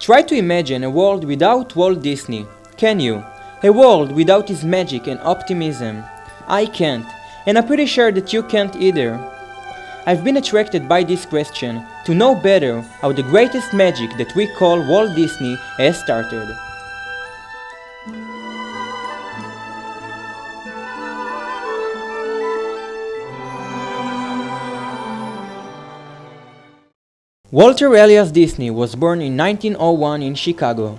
Try to imagine a world without Walt Disney. Can you? A world without his magic and optimism. I can't, and I'm pretty sure that you can't either. I've been attracted by this question to know better how the greatest magic that we call Walt Disney has started. Walter Elias Disney was born in 1901 in Chicago.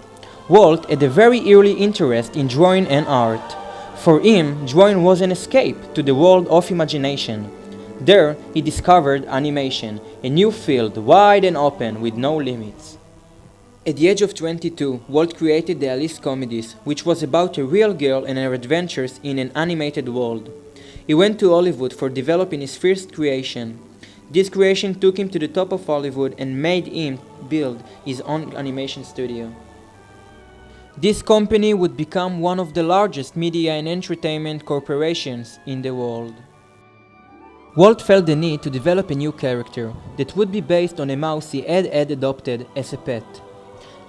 Walt had a very early interest in drawing and art. For him, drawing was an escape to the world of imagination. There, he discovered animation, a new field wide and open with no limits. At the age of 22, Walt created the Alice Comedies, which was about a real girl and her adventures in an animated world. He went to Hollywood for developing his first creation. This creation took him to the top of Hollywood and made him build his own animation studio. This company would become one of the largest media and entertainment corporations in the world. Walt felt the need to develop a new character that would be based on a mouse he had adopted as a pet.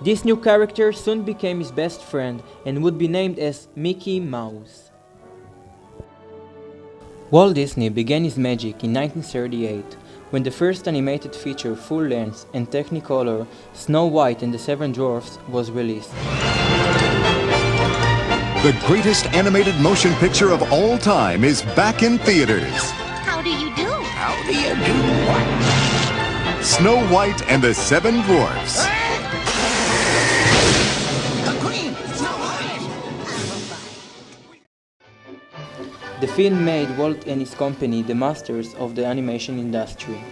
This new character soon became his best friend and would be named as Mickey Mouse. Walt Disney began his magic in 1938 when the first animated feature full-length and Technicolor Snow White and the Seven Dwarfs was released. The greatest animated motion picture of all time is back in theaters. How do you do? How do you do what? Snow White and the Seven Dwarfs. The Queen! Snow White! The film made Walt and his company the masters of the animation industry.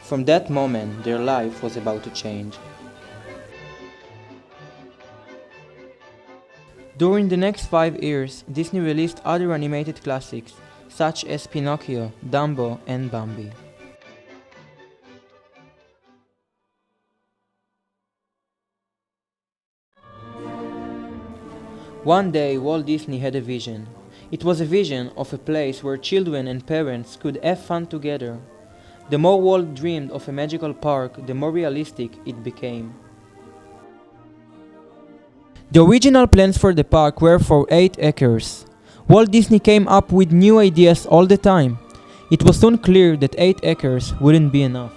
From that moment, their life was about to change. During the next 5 years, Disney released other animated classics, such as Pinocchio, Dumbo, and Bambi. One day, Walt Disney had a vision. It was a vision of a place where children and parents could have fun together. The more Walt dreamed of a magical park, the more realistic it became. The original plans for the park were for 8 acres. Walt Disney came up with new ideas all the time. It was soon clear that 8 acres wouldn't be enough.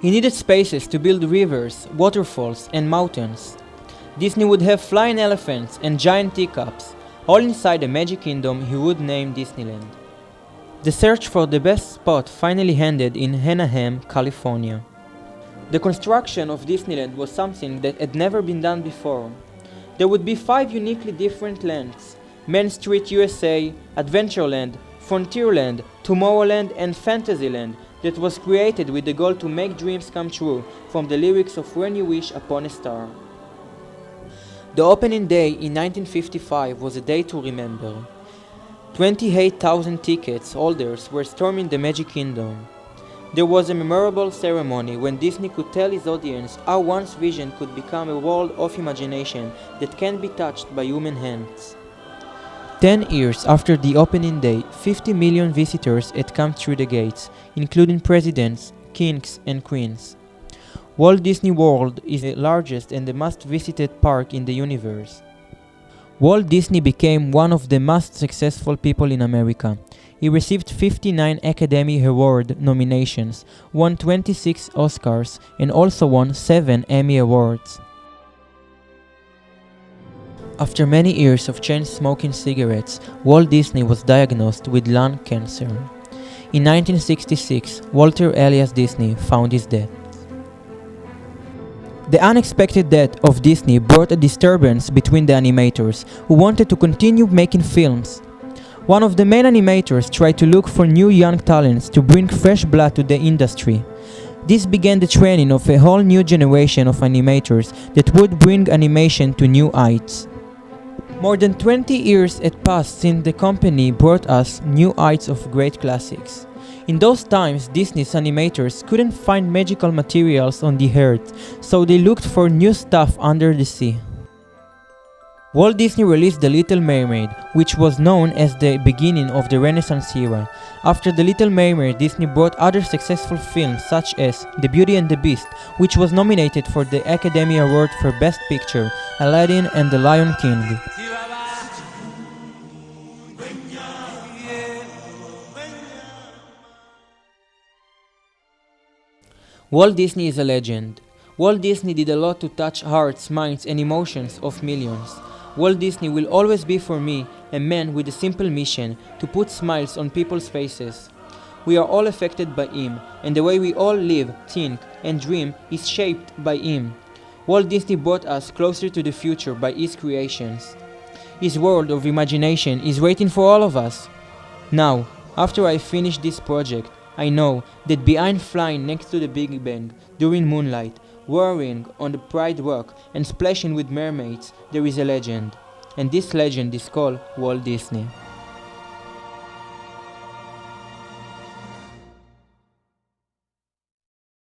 He needed spaces to build rivers, waterfalls, and mountains. Disney would have flying elephants and giant teacups, all inside a magic kingdom he would name Disneyland. The search for the best spot finally ended in Anaheim, California. The construction of Disneyland was something that had never been done before. There would be 5 uniquely different lands: Main Street USA, Adventureland, Frontierland, Tomorrowland, and Fantasyland, that was created with the goal to make dreams come true, from the lyrics of When You Wish Upon a Star. The opening day in 1955 was a day to remember. 28,000 tickets holders were storming the Magic Kingdom. There was a memorable ceremony when Disney could tell his audience how one's vision could become a world of imagination that can be touched by human hands. 10 years after the opening day, 50 million visitors had come through the gates, including presidents, kings, and queens. Walt Disney World is the largest and the most visited park in the universe. Walt Disney became one of the most successful people in America. He received 59 Academy Award nominations, won 26 Oscars, and also won 7 Emmy Awards. After many years of chain-smoking cigarettes, Walt Disney was diagnosed with lung cancer. In 1966, Walter Elias Disney found his death. The unexpected death of Disney brought a disturbance between the animators, who wanted to continue making films. One of the main animators tried to look for new young talents to bring fresh blood to the industry. This began the training of a whole new generation of animators that would bring animation to new heights. More than 20 years had passed since the company brought us new heights of great classics. In those times, Disney's animators couldn't find magical materials on the earth, so they looked for new stuff under the sea. Walt Disney released The Little Mermaid, which was known as the beginning of the Renaissance era. After The Little Mermaid, Disney brought other successful films such as The Beauty and the Beast, which was nominated for the Academy Award for Best Picture, Aladdin and The Lion King. Walt Disney is a legend. Walt Disney did a lot to touch hearts, minds, and emotions of millions. Walt Disney will always be for me a man with a simple mission to put smiles on people's faces. We are all affected by him, and the way we all live, think, and dream is shaped by him. Walt Disney brought us closer to the future by his creations. His world of imagination is waiting for all of us. Now, after I finish this project, I know that behind flying next to the Big Bang during moonlight, whirring on the Pride Rock and splashing with mermaids, there is a legend. And this legend is called Walt Disney.